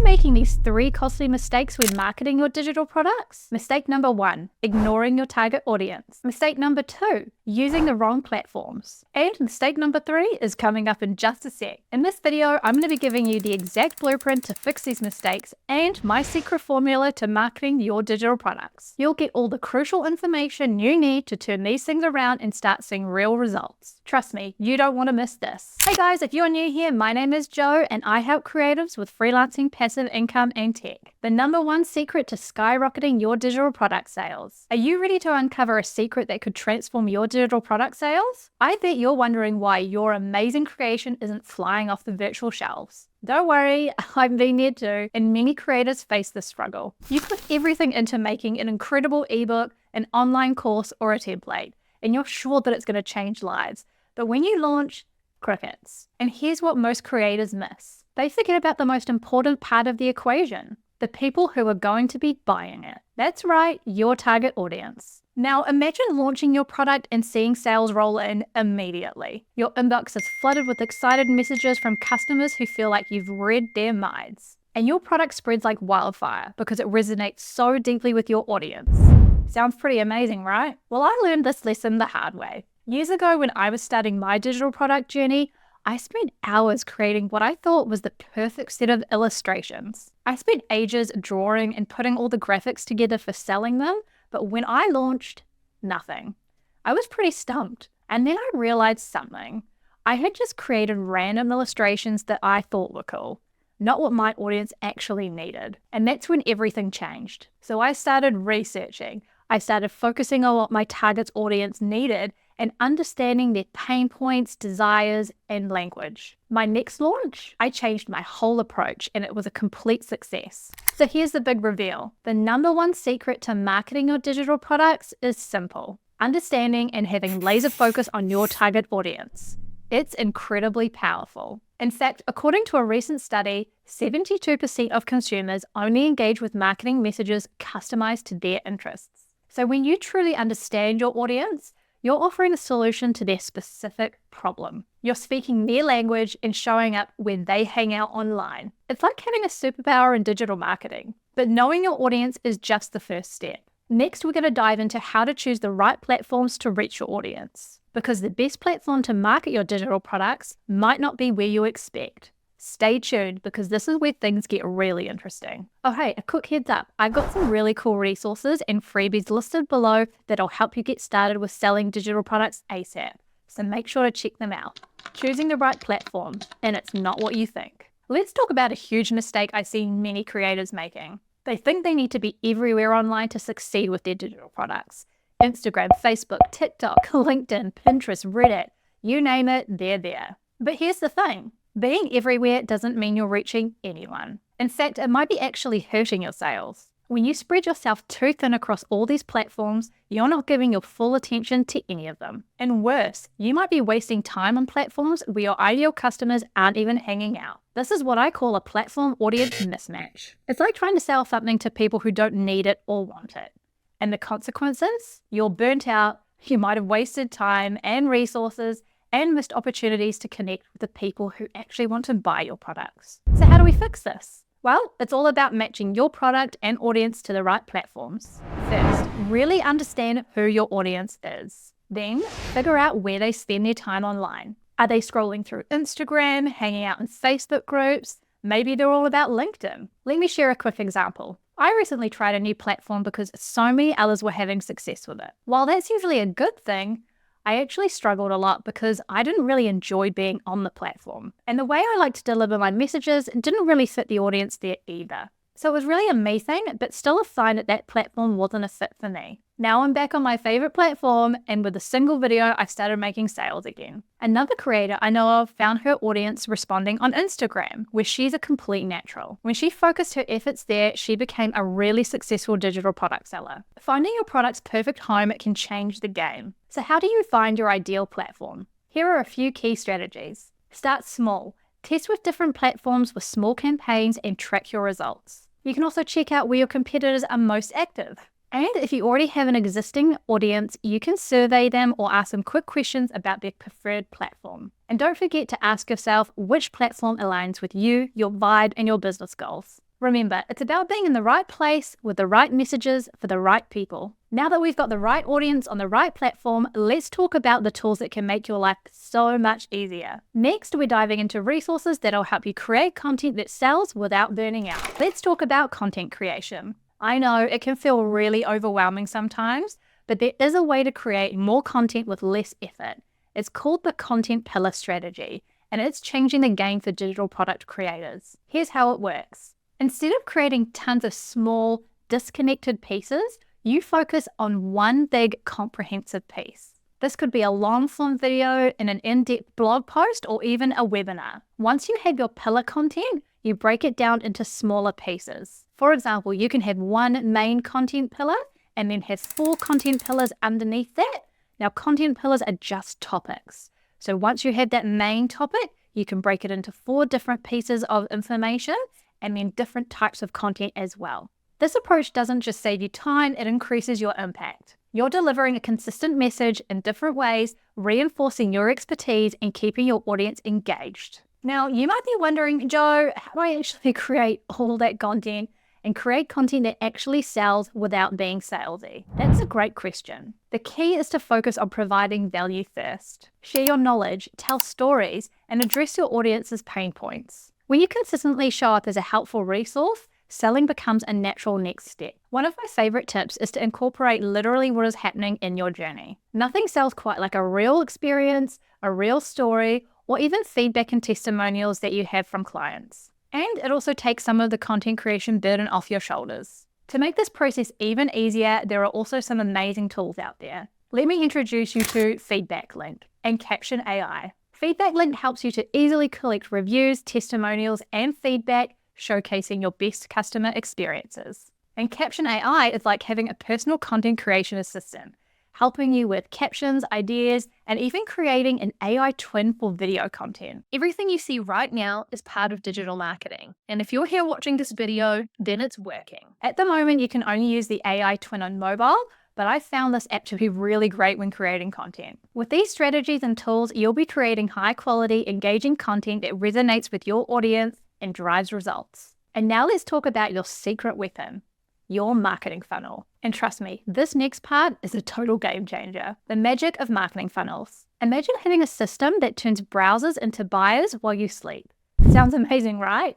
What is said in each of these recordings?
making these 3 costly mistakes when marketing your digital products? Mistake number 1, ignoring your target audience. Mistake number 2, using the wrong platforms. And mistake number 3 is coming up in just a sec. In this video, I'm going to be giving you the exact blueprint to fix these mistakes and my secret formula to marketing your digital products. You'll get all the crucial information you need to turn these things around and start seeing real results. Trust me, you don't want to miss this. Hey guys, if you're new here, my name is Jo and I help creatives with freelancing, passive income, and tech. The number 1 secret to skyrocketing your digital product sales. Are you ready to uncover a secret that could transform your digital product sales? I bet you're wondering why your amazing creation isn't flying off the virtual shelves. Don't worry, I've been there too, and many creators face this struggle. You put everything into making an incredible ebook, an online course, or a template, and you're sure that it's going to change lives. But when you launch, crickets. And here's what most creators miss. They forget about the most important part of the equation, the people who are going to be buying it. That's right, your target audience. Now imagine launching your product and seeing sales roll in immediately. Your inbox is flooded with excited messages from customers who feel like you've read their minds. And your product spreads like wildfire because it resonates so deeply with your audience. Sounds pretty amazing, right? Well, I learned this lesson the hard way. Years ago when I was starting my digital product journey, I spent hours creating what I thought was the perfect set of illustrations. I spent ages drawing and putting all the graphics together for selling them, but when I launched, nothing. I was pretty stumped, and then I realized something. I had just created random illustrations that I thought were cool, not what my audience actually needed. And that's when everything changed. So I started researching. I started focusing on what my target audience needed and understanding their pain points, desires, and language. My next launch, I changed my whole approach and it was a complete success. So here's the big reveal. The number 1 secret to marketing your digital products is simple. Understanding and having laser focus on your target audience. It's incredibly powerful. In fact, according to a recent study, 72% of consumers only engage with marketing messages customized to their interests. So when you truly understand your audience, you're offering a solution to their specific problem. You're speaking their language and showing up where they hang out online. It's like having a superpower in digital marketing. But knowing your audience is just the first step. Next, we're going to dive into how to choose the right platforms to reach your audience. Because the best platform to market your digital products might not be where you expect. Stay tuned because this is where things get really interesting. Oh hey, a quick heads up. I've got some really cool resources and freebies listed below that'll help you get started with selling digital products ASAP. So make sure to check them out. Choosing the right platform, and it's not what you think. Let's talk about a huge mistake I see many creators making. They think they need to be everywhere online to succeed with their digital products. Instagram, Facebook, TikTok, LinkedIn, Pinterest, Reddit, you name it, they're there. But here's the thing. Being everywhere doesn't mean you're reaching anyone. In fact, it might be actually hurting your sales. When you spread yourself too thin across all these platforms, you're not giving your full attention to any of them. And worse, you might be wasting time on platforms where your ideal customers aren't even hanging out. This is what I call a platform audience mismatch. It's like trying to sell something to people who don't need it or want it. And the consequences? You're burnt out, you might have wasted time and resources, and missed opportunities to connect with the people who actually want to buy your products. So how do we fix this? Well, it's all about matching your product and audience to the right platforms. First, really understand who your audience is. Then, figure out where they spend their time online. Are they scrolling through Instagram, hanging out in Facebook groups? Maybe they're all about LinkedIn. Let me share a quick example. I recently tried a new platform because so many others were having success with it. While that's usually a good thing, I actually struggled a lot because I didn't really enjoy being on the platform. And the way I like to deliver my messages didn't really fit the audience there either. So it was really a me thing, but still a sign that that platform wasn't a fit for me. Now I'm back on my favorite platform, and with a single video, I started making sales again. Another creator I know of found her audience responding on Instagram, where she's a complete natural. When she focused her efforts there, she became a really successful digital product seller. Finding your product's perfect home can change the game. So how do you find your ideal platform? Here are a few key strategies. Start small. Test with different platforms with small campaigns and track your results. You can also check out where your competitors are most active. And if you already have an existing audience, you can survey them or ask them quick questions about their preferred platform. And don't forget to ask yourself which platform aligns with you, your vibe, and your business goals. Remember, it's about being in the right place with the right messages for the right people. Now that we've got the right audience on the right platform, let's talk about the tools that can make your life so much easier. Next, we're diving into resources that'll help you create content that sells without burning out. Let's talk about content creation. I know it can feel really overwhelming sometimes, but there is a way to create more content with less effort. It's called the Content Pillar Strategy, and it's changing the game for digital product creators. Here's how it works. Instead of creating tons of small, disconnected pieces, you focus on one big, comprehensive piece. This could be a long-form video, an in-depth blog post, or even a webinar. Once you have your pillar content, you break it down into smaller pieces. For example, you can have one main content pillar and then have 4 content pillars underneath that. Now, content pillars are just topics. So once you have that main topic, you can break it into 4 different pieces of information and then different types of content as well. This approach doesn't just save you time, it increases your impact. You're delivering a consistent message in different ways, reinforcing your expertise and keeping your audience engaged. Now, you might be wondering, Jo, how do I actually create all that content and create content that actually sells without being salesy? That's a great question. The key is to focus on providing value first. Share your knowledge, tell stories, and address your audience's pain points. When you consistently show up as a helpful resource, selling becomes a natural next step. One of my favorite tips is to incorporate literally what is happening in your journey. Nothing sells quite like a real experience, a real story, or even feedback and testimonials that you have from clients. And it also takes some of the content creation burden off your shoulders. To make this process even easier, there are also some amazing tools out there. Let me introduce you to FeedbackLink and Caption AI. FeedbackLink helps you to easily collect reviews, testimonials, and feedback, showcasing your best customer experiences. And Caption AI is like having a personal content creation assistant, helping you with captions, ideas, and even creating an AI twin for video content. Everything you see right now is part of digital marketing. And if you're here watching this video, then it's working. At the moment, you can only use the AI twin on mobile, but I found this app to be really great when creating content. With these strategies and tools, you'll be creating high quality, engaging content that resonates with your audience and drives results. And now let's talk about your secret weapon, your marketing funnel. And trust me, this next part is a total game changer. The magic of marketing funnels. Imagine having a system that turns browsers into buyers while you sleep. Sounds amazing, right?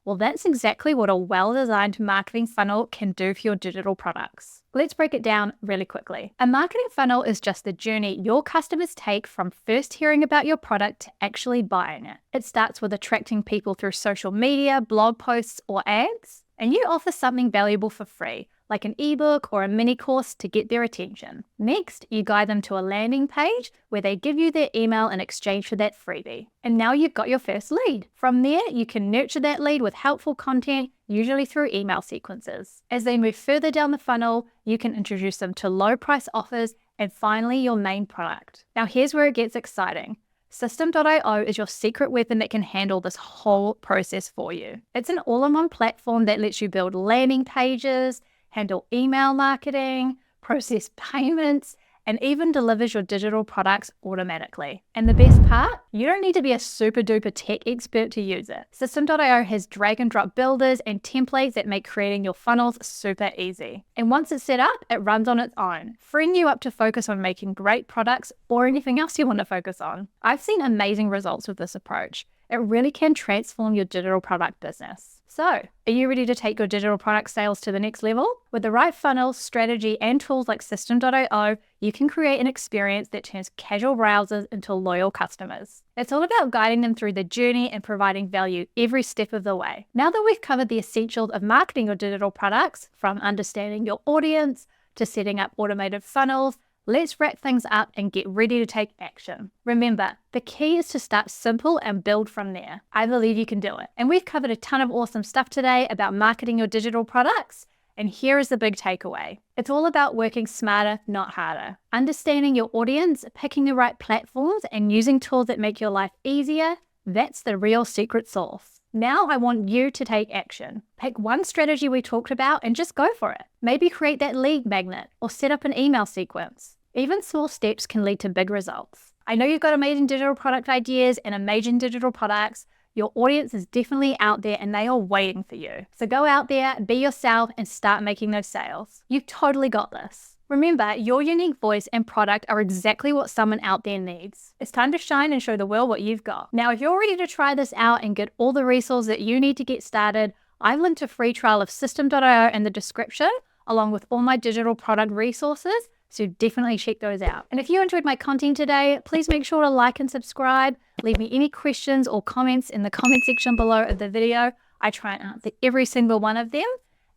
Well, that's exactly what a well-designed marketing funnel can do for your digital products. Let's break it down really quickly. A marketing funnel is just the journey your customers take from first hearing about your product to actually buying it. It starts with attracting people through social media, blog posts, or ads, and you offer something valuable for free, like an ebook or a mini course to get their attention. Next, you guide them to a landing page where they give you their email in exchange for that freebie. And now you've got your first lead. From there, you can nurture that lead with helpful content, usually through email sequences. As they move further down the funnel, you can introduce them to low price offers and finally your main product. Now here's where it gets exciting. System.io is your secret weapon that can handle this whole process for you. It's an all-in-one platform that lets you build landing pages, handle email marketing, process payments, and even delivers your digital products automatically. And the best part, you don't need to be a super duper tech expert to use it. System.io has drag and drop builders and templates that make creating your funnels super easy. And once it's set up, it runs on its own, freeing you up to focus on making great products or anything else you want to focus on. I've seen amazing results with this approach. It really can transform your digital product business. So, are you ready to take your digital product sales to the next level? With the right funnel, strategy, and tools like System.io, you can create an experience that turns casual browsers into loyal customers. It's all about guiding them through the journey and providing value every step of the way. Now that we've covered the essentials of marketing your digital products, from understanding your audience to setting up automated funnels, let's wrap things up and get ready to take action. Remember, the key is to start simple and build from there. I believe you can do it. And we've covered a ton of awesome stuff today about marketing your digital products. And here is the big takeaway. It's all about working smarter, not harder. Understanding your audience, picking the right platforms, and using tools that make your life easier, that's the real secret sauce. Now I want you to take action. Pick one strategy we talked about and just go for it. Maybe create that lead magnet or set up an email sequence. Even small steps can lead to big results. I know you've got amazing digital product ideas and amazing digital products. Your audience is definitely out there and they are waiting for you. So go out there, be yourself, and start making those sales. You've totally got this. Remember, your unique voice and product are exactly what someone out there needs. It's time to shine and show the world what you've got. Now, if you're ready to try this out and get all the resources that you need to get started, I've linked a free trial of System.io in the description, along with all my digital product resources. So definitely check those out. And if you enjoyed my content today, please make sure to like and subscribe. Leave me any questions or comments in the comment section below of the video. I try and answer every single one of them.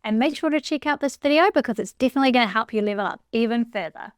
And make sure to check out this video because it's definitely going to help you level up even further.